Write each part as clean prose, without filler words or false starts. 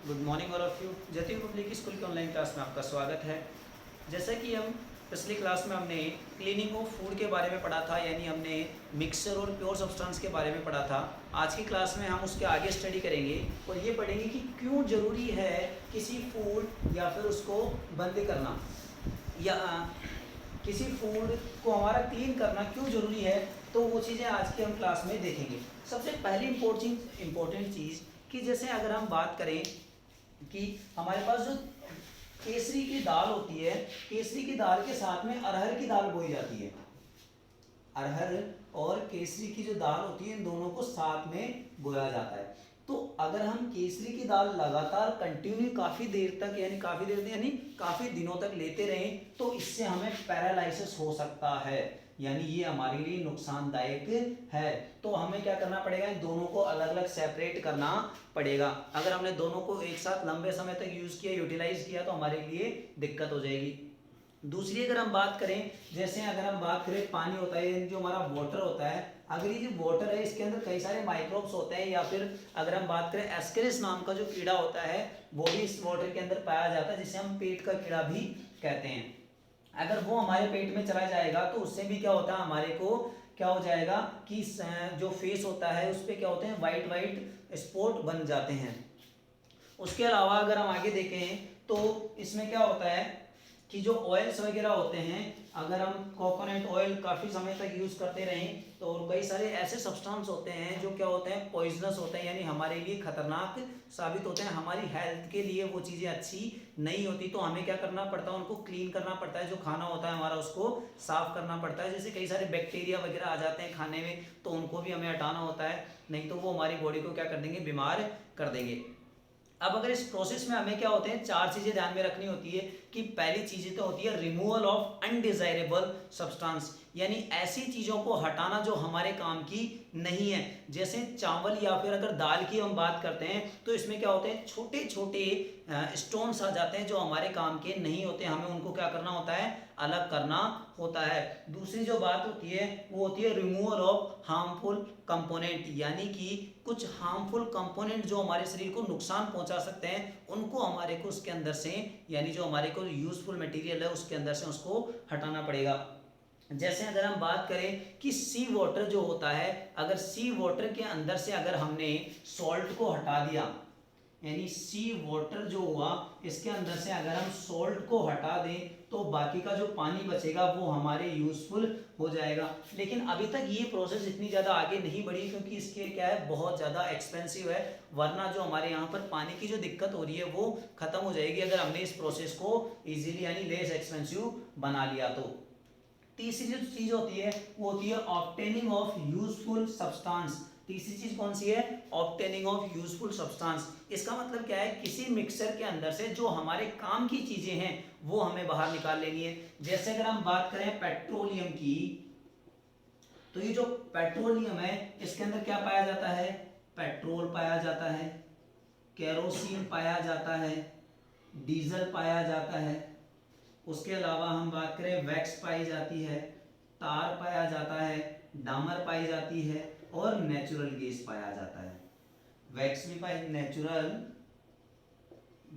Good morning all of you. Jatin public school के online class में आपका स्वागत है। जैसा कि हम पिछली क्लास में हमने क्लीनिंग ऑफ फूड के बारे में पढ़ा था, यानी हमने मिक्सचर और प्योर सब्सटेंस के बारे में पढ़ा था। आज की क्लास में हम उसके आगे स्टडी करेंगे और ये पढ़ेंगे कि क्यों ज़रूरी है किसी फूड या फिर उसको बंद करना या किसी फूड को हमारा क्लीन करना क्यों ज़रूरी है। तो वो चीज़ें आज की हम क्लास में देखेंगे। सबसे पहली इम्पोर्टेंट चीज़ कि जैसे अगर हम बात करें कि हमारे पास जो केसरी की दाल होती है, केसरी की दाल के साथ में अरहर की दाल बोई जाती है। अरहर और केसरी की जो दाल होती है, इन दोनों को साथ में बोया जाता है। तो अगर हम केसरी की दाल लगातार कंटिन्यू काफ़ी देर तक यानी काफ़ी दिनों तक लेते रहें तो इससे हमें पैरालिसिस हो सकता है, यानी ये हमारे लिए नुकसानदायक है। तो हमें क्या करना पड़ेगा, इन दोनों को अलग अलग सेपरेट करना पड़ेगा। अगर हमने दोनों को एक साथ लंबे समय तक यूज़ किया, यूटिलाइज किया, तो हमारे लिए दिक्कत हो जाएगी। दूसरी अगर हम बात करें, जैसे अगर हम बात करें पानी होता है, जो हमारा वाटर होता है, अगर ये जो वाटर है इसके अंदर कई सारे माइक्रोब्स होते हैं, या फिर अगर हम बात करें एस्केरिस नाम का जो कीड़ा होता है वो भी इस वाटर के अंदर पाया जाता है, जिसे हम पेट का कीड़ा भी कहते हैं। अगर वो हमारे पेट में चला जाएगा तो उससे भी क्या होता है, हमारे को क्या हो जाएगा कि जो फेस होता है उस पर क्या होते हैं, वाइट वाइट स्पॉट बन जाते हैं। उसके अलावा अगर हम आगे देखें तो इसमें क्या होता है कि जो ऑयल्स वगैरह होते हैं, अगर हम कोकोनट ऑयल काफ़ी समय तक यूज़ करते रहें तो और कई सारे ऐसे सब्सटेंस होते हैं जो क्या होते हैं, पॉइजनस होते हैं, यानी हमारे लिए खतरनाक साबित होते हैं, हमारी हेल्थ के लिए वो चीज़ें अच्छी नहीं होती। तो हमें क्या करना पड़ता है, उनको क्लीन करना पड़ता है। जो खाना होता है हमारा उसको साफ़ करना पड़ता है। जैसे कई सारे बैक्टीरिया वगैरह आ जाते हैं खाने में, तो उनको भी हमें हटाना होता है, नहीं तो वो हमारी बॉडी को क्या कर देंगे, बीमार कर देंगे। अब अगर इस प्रोसेस में हमें क्या होते हैं, चार चीजें ध्यान में रखनी होती है कि पहली चीजें तो होती है रिमूवल ऑफ अनडिजायरेबल सब्सटेंस, यानी ऐसी चीजों को हटाना जो हमारे काम की नहीं है। जैसे चावल या फिर अगर दाल की हम बात करते हैं तो इसमें क्या होते हैं, छोटे छोटे स्टोन्स आ जाते हैं जो हमारे काम के नहीं होते, हमें उनको क्या करना होता है, अलग करना होता है। दूसरी जो बात होती है वो होती है रिमूवल ऑफ हार्मफुल कंपोनेंट, यानी कि कुछ हार्मफुल कंपोनेंट जो हमारे शरीर को नुकसान पहुंचा सकते हैं उनको हमारे को उसके अंदर से, यानी जो हमारे को यूजफुल मटेरियल है उसके अंदर से उसको हटाना पड़ेगा। जैसे अगर हम बात करें कि सी वाटर जो होता है, अगर सी वाटर के अंदर से अगर हमने सॉल्ट को हटा दिया, यानी सी वाटर जो हुआ इसके अंदर से अगर हम सॉल्ट को हटा दें तो बाकी का जो पानी बचेगा वो हमारे यूजफुल हो जाएगा। लेकिन अभी तक ये प्रोसेस इतनी ज़्यादा आगे नहीं बढ़ी क्योंकि इसके क्या है, बहुत ज़्यादा एक्सपेंसिव है। वरना जो हमारे यहाँ पर पानी की जो दिक्कत हो रही है वो खत्म हो जाएगी अगर हमने इस प्रोसेस को इजीली यानी लेस एक्सपेंसिव बना लिया तो। तीसरी जो चीज होती है वो होती है ऑब्टेनिंग ऑफ यूजफुल सब्सटेंस। तीसरी चीज कौन सी है, ऑब्टेनिंग ऑफ यूजफुल सब्सटेंस। इसका मतलब क्या है, किसी मिक्सचर के अंदर से जो हमारे काम की चीजें हैं वो हमें बाहर निकाल लेनी है। जैसे अगर हम बात करें पेट्रोलियम की, तो ये जो पेट्रोलियम है इसके अंदर क्या पाया जाता है, पेट्रोल पाया जाता है, केरोसिन पाया जाता है, डीजल पाया जाता है। उसके अलावा हम बात करें वैक्स पाई जाती है, तार पाया जाता है, डामर पाई जाती है और नेचुरल गैस पाया जाता है। वैक्स भी पाई, नेचुरल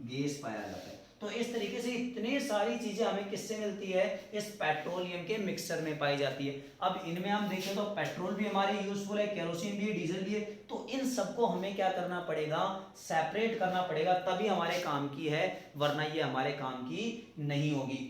गैस पाया जाता है। तो इस तरीके से इतने सारी चीजें हमें किससे मिलती है, इस पेट्रोलियम के मिक्सचर में पाई जाती है। अब इनमें हम देखें तो पेट्रोल भी हमारे यूजफुल है, केरोसिन भी है, डीजल भी है। तो इन सबको हमें क्या करना पड़ेगा, सेपरेट करना पड़ेगा, तभी हमारे काम की है, वरना ये हमारे काम की नहीं होगी।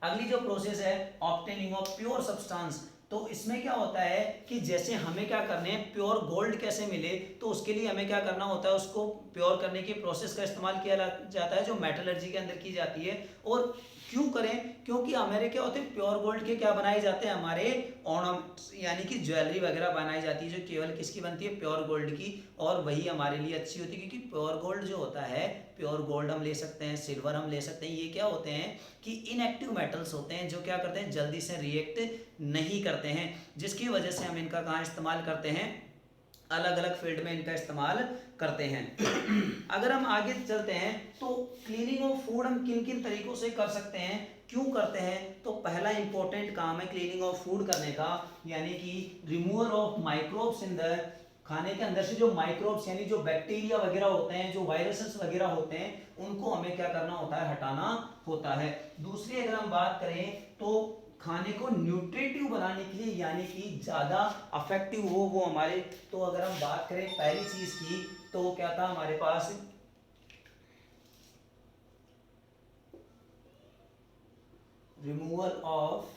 अगली जो प्रोसेस है ऑब्टेनिंग ऑफ प्योर सब्सटेंस, तो इसमें क्या होता है कि जैसे हमें क्या करने हैं, प्योर गोल्ड कैसे मिले, तो उसके लिए हमें क्या करना होता है, उसको प्योर करने की प्रोसेस का इस्तेमाल किया जाता है जो मेटलर्जी के अंदर की जाती है। और क्यों करें, क्योंकि हमारे क्या होते हैं, प्योर गोल्ड के क्या बनाए जाते हैं, हमारे ऑर्नामेंट्स यानी कि ज्वेलरी वगैरह बनाई जाती है जो केवल किसकी बनती है, प्योर गोल्ड की। और वही हमारे लिए अच्छी होती है क्योंकि प्योर गोल्ड जो होता है, प्योर गोल्ड हम ले सकते हैं, सिल्वर हम ले सकते हैं, ये क्या होते हैं कि इनएक्टिव मेटल्स होते हैं जो क्या करते हैं, जल्दी से रिएक्ट नहीं करते हैं, जिसकी वजह से हम इनका कहाँ इस्तेमाल करते हैं, अलग अलग फील्ड में इनका इस्तेमाल करते हैं। अगर हम आगे चलते हैं तो क्लीनिंग ऑफ फूड हम किन किन तरीकों से कर सकते हैं, क्यों करते हैं, तो पहला इंपॉर्टेंट काम है क्लीनिंग ऑफ फूड करने का, यानी कि removal of microbes in the खाने के अंदर से जो माइक्रोब्स यानी जो बैक्टीरिया वगैरह होते हैं, जो वायरसेस वगैरह होते हैं, उनको हमें क्या करना होता है, हटाना होता है। दूसरी अगर हम बात करें तो खाने को न्यूट्रिटिव बनाने के लिए यानी कि ज़्यादा अफेक्टिव हो वो हमारे, तो अगर हम बात करें पहली चीज़ की तो क्या था हमारे पास, रिमूवल ऑफ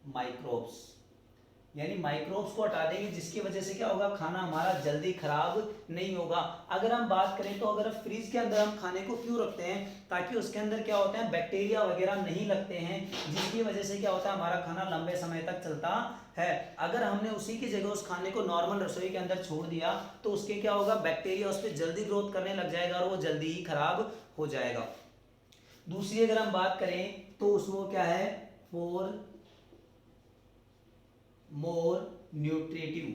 माइक्रोब्स, यानी माइक्रोब्स को हटा देंगे जिसकी वजह से क्या होगा, खाना हमारा जल्दी खराब नहीं होगा। अगर हम बात करें तो अगर फ्रीज के अंदर हम खाने को क्यों रखते हैं, ताकि उसके अंदर क्या होता है, बैक्टीरिया वगैरह नहीं लगते हैं, जिसकी वजह से क्या होता है, हमारा खाना लंबे समय तक चलता है। अगर हमने उसी की जगह उस खाने को नॉर्मल रसोई के अंदर छोड़ दिया तो उसके क्या होगा, बैक्टीरिया उस पर जल्दी ग्रोथ करने लग जाएगा और वो जल्दी ही खराब हो जाएगा। दूसरी अगर हम बात करें तो उसको क्या है, फॉर मोर न्यूट्रिटिव,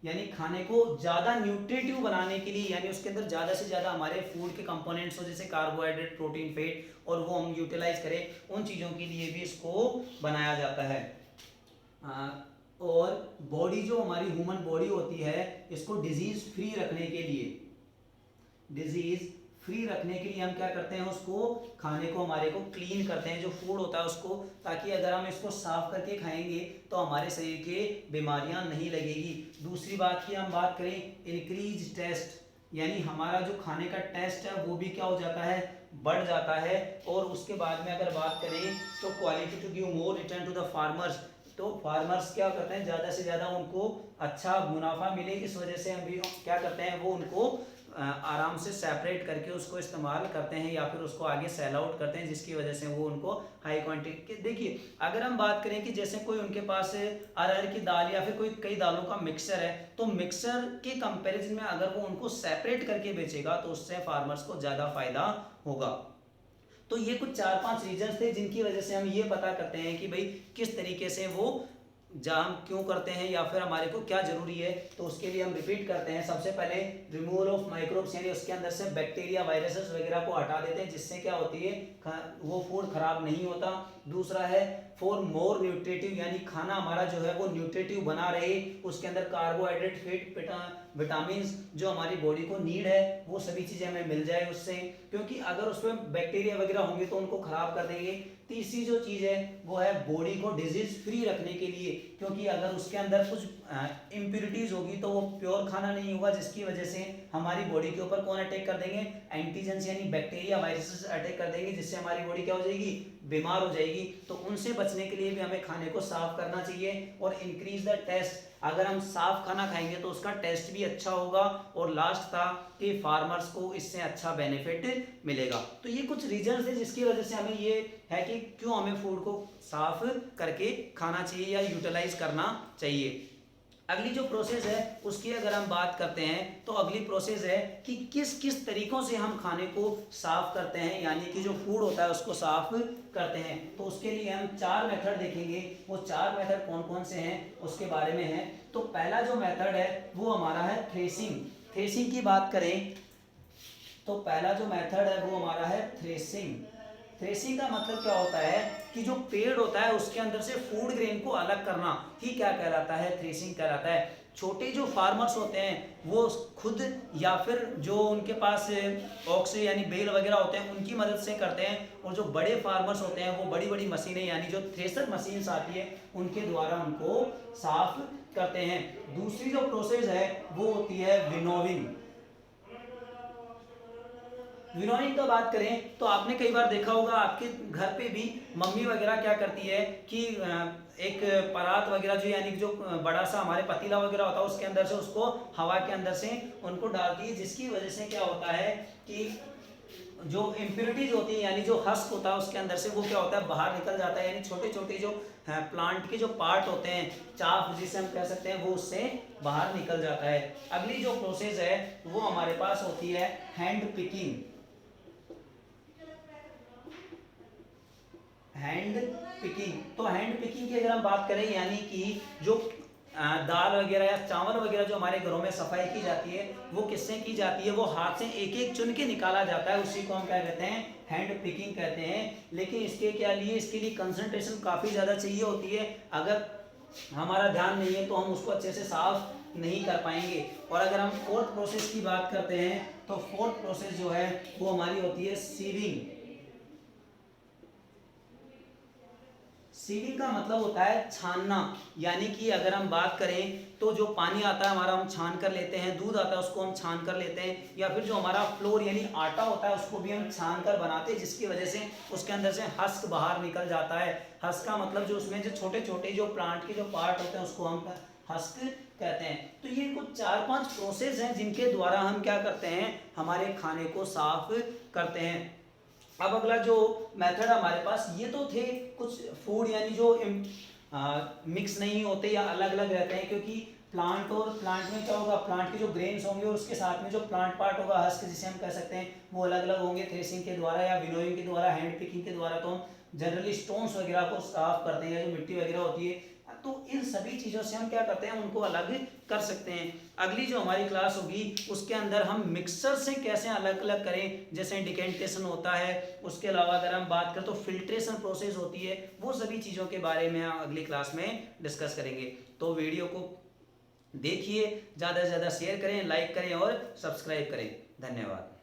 यानी खाने को ज्यादा न्यूट्रिटिव बनाने के लिए, यानी उसके अंदर ज्यादा से ज्यादा हमारे फूड के कंपोनेंट्स हो, जैसे कार्बोहाइड्रेट, प्रोटीन, फैट, और वो हम यूटिलाइज करें, उन चीजों के लिए भी इसको बनाया जाता है। और बॉडी जो हमारी ह्यूमन बॉडी होती है, इसको डिजीज फ्री रखने के लिए, डिजीज फ्री रखने के लिए हम क्या करते हैं, उसको खाने को हमारे को क्लीन करते हैं, जो फूड होता है उसको, ताकि अगर हम इसको साफ करके खाएंगे तो हमारे शरीर के बीमारियां नहीं लगेगी। दूसरी बात की हम बात करें, इंक्रीज टेस्ट, यानी हमारा जो खाने का टेस्ट है वो भी क्या हो जाता है, बढ़ जाता है। और उसके बाद में अगर बात करें तो quality to give more return to the farmers, तो फार्मर्स क्या करते हैं, ज़्यादा से ज़्यादा उनको अच्छा मुनाफा मिले, इस वजह से हम भी क्या करते हैं, वो उनको आराम से सेपरेट करके उसको इस्तेमाल करते हैं या फिर उसको आगे सेल आउट करते हैं, जिसकी वजह से वो उनको हाई क्वांटिटी के, देखिए अगर हम बात करें कि जैसे कोई उनके पास अरहर की दाल या फिर कोई कई दालों का मिक्सर है, तो मिक्सर के कंपैरिजन में अगर वो उनको सेपरेट करके बेचेगा तो उससे फार्मर्स को ज़्यादा फायदा होगा। तो ये कुछ 4-5 रीजंस थे जिनकी वजह से हम ये पता करते हैं कि भाई किस तरीके से वो जाम क्यों करते हैं या फिर हमारे को क्या जरूरी है। तो उसके लिए हम रिपीट करते हैं, सबसे पहले रिमूवल ऑफ माइक्रोब्स, यानी उसके अंदर से बैक्टीरिया, वायरसेस वगैरह को हटा देते हैं, जिससे क्या होती है, वो फूड खराब नहीं होता। दूसरा है फॉर मोर न्यूट्रिटिव, यानी खाना हमारा जो है वो न्यूट्रिटिव बना रहे, उसके अंदर कार्बोहाइड्रेट, फैट, विटामिन जो हमारी बॉडी को नीड है वो सभी चीजें हमें मिल जाए उससे, क्योंकि अगर उसमें बैक्टीरिया वगैरह होंगे तो उनको खराब कर देंगे। तीसरी जो चीज है वो है बॉडी को डिजीज फ्री रखने के लिए, क्योंकि अगर उसके अंदर कुछ इम्प्योरिटीज होगी तो वो प्योर खाना नहीं होगा, जिसकी वजह से हमारी बॉडी के ऊपर कौन अटैक कर देंगे, एंटीजेंस यानी बैक्टीरिया, वायरसेस अटैक कर देंगे, जिससे हमारी बॉडी क्या हो जाएगी, बीमार हो जाएगी। तो उनसे बचने के लिए भी हमें खाने को साफ करना चाहिए। और इंक्रीज द टेस्ट, अगर हम साफ खाना खाएंगे तो उसका टेस्ट भी अच्छा होगा। और लास्ट था कि फार्मर्स को इससे अच्छा बेनिफिट मिलेगा। तो ये कुछ रीजंस है जिसकी वजह से हमें ये है कि क्यों हमें फूड को साफ करके खाना चाहिए या यूटिलाइज करना चाहिए। अगली जो प्रोसेस है उसकी अगर हम बात करते हैं तो अगली प्रोसेस है कि किस किस तरीकों से हम खाने को साफ करते हैं, यानी कि जो फूड होता है उसको साफ करते हैं। तो उसके लिए हम 4 मेथड देखेंगे। वो 4 मेथड कौन कौन से हैं उसके बारे में है। तो पहला जो मेथड है वो हमारा है थ्रेसिंग। थ्रेसिंग की बात करें तो पहला जो मेथड है वो हमारा है थ्रेसिंग। थ्रेसिंग का मतलब क्या होता है कि जो पेड़ होता है उसके अंदर से फूड ग्रेन को अलग करना ही क्या कहलाता है, थ्रेसिंग कहलाता है। छोटे जो फार्मर्स होते हैं वो खुद या फिर जो उनके पास ऑक्स यानी बेल वगैरह होते हैं उनकी मदद से करते हैं, और जो बड़े फार्मर्स होते हैं वो बड़ी बड़ी मशीनें यानी जो थ्रेसर मशीन्स आती है उनके द्वारा उनको साफ करते हैं। दूसरी जो प्रोसेस है वो होती है विनोविंग। विनोइंग का बात करें तो आपने कई बार देखा होगा आपके घर पे भी मम्मी वगैरह क्या करती है कि एक परात वगैरह जो यानी जो बड़ा सा हमारे पतीला वगैरह होता है उसके अंदर से उसको हवा के अंदर से उनको डालती है, जिसकी वजह से क्या होता है कि जो इम्प्योरिटीज होती है यानी जो हस्क होता है उसके अंदर से वो क्या होता है बाहर निकल जाता है, यानी छोटे छोटे जो प्लांट के जो पार्ट होते हैं, चाफ जिसे हम कह सकते हैं, वो उससे बाहर निकल जाता है। अगली जो प्रोसेस है वो हमारे पास होती है हैंड पिकिंग। हैंड पिकिंग, तो हैंड पिकिंग की अगर हम बात करें यानी कि जो दाल वगैरह या चावल वगैरह जो हमारे घरों में सफाई की जाती है वो किससे की जाती है, वो हाथ से एक एक चुन के निकाला जाता है, उसी को हम क्या कहते हैं, हैंड पिकिंग कहते हैं। लेकिन इसके लिए कंसंट्रेशन काफ़ी ज़्यादा चाहिए होती है। अगर हमारा ध्यान नहीं है तो हम उसको अच्छे से साफ नहीं कर पाएंगे। और अगर हम फोर्थ प्रोसेस की बात करते हैं तो फोर्थ प्रोसेस जो है वो हमारी होती है सीविंग। सीविंग का मतलब होता है छानना, यानी कि अगर हम बात करें तो जो पानी आता है हमारा हम छान कर लेते हैं, दूध आता है उसको हम छान कर लेते हैं, या फिर जो हमारा फ्लोर यानी आटा होता है उसको भी हम छान कर बनाते हैं, जिसकी वजह से उसके अंदर से हस्क बाहर निकल जाता है। हस्क का मतलब जो उसमें जो छोटे छोटे जो प्लांट के जो पार्ट होते हैं उसको हम हस्क कहते हैं। तो ये कुछ 4-5 प्रोसेस हैं जिनके द्वारा हम क्या करते हैं, हमारे खाने को साफ करते हैं। अब अगला जो मेथड हमारे पास, ये तो थे कुछ फूड यानी जो मिक्स नहीं होते या अलग अलग रहते हैं, क्योंकि प्लांट और प्लांट में क्या होगा, प्लांट के जो ग्रेन्स होंगे और उसके साथ में जो प्लांट पार्ट होगा हस्क जिसे हम कह सकते हैं, वो अलग अलग होंगे। थ्रेसिंग के द्वारा या विनोइंग के द्वारा, हैंड पिकिंग के द्वारा तो हम जनरली स्टोन्स वगैरह को साफ करते हैं, जो मिट्टी वगैरह होती है, तो इन सभी चीज़ों से हम क्या करते हैं, उनको अलग कर सकते हैं। अगली जो हमारी क्लास होगी उसके अंदर हम मिक्सर से कैसे अलग अलग करें, जैसे डिकेंटेशन होता है, उसके अलावा अगर हम बात करें तो फिल्ट्रेशन प्रोसेस होती है, वो सभी चीज़ों के बारे में हम अगली क्लास में डिस्कस करेंगे। तो वीडियो को देखिए, ज़्यादा से ज़्यादा शेयर करें, लाइक करें और सब्सक्राइब करें। धन्यवाद।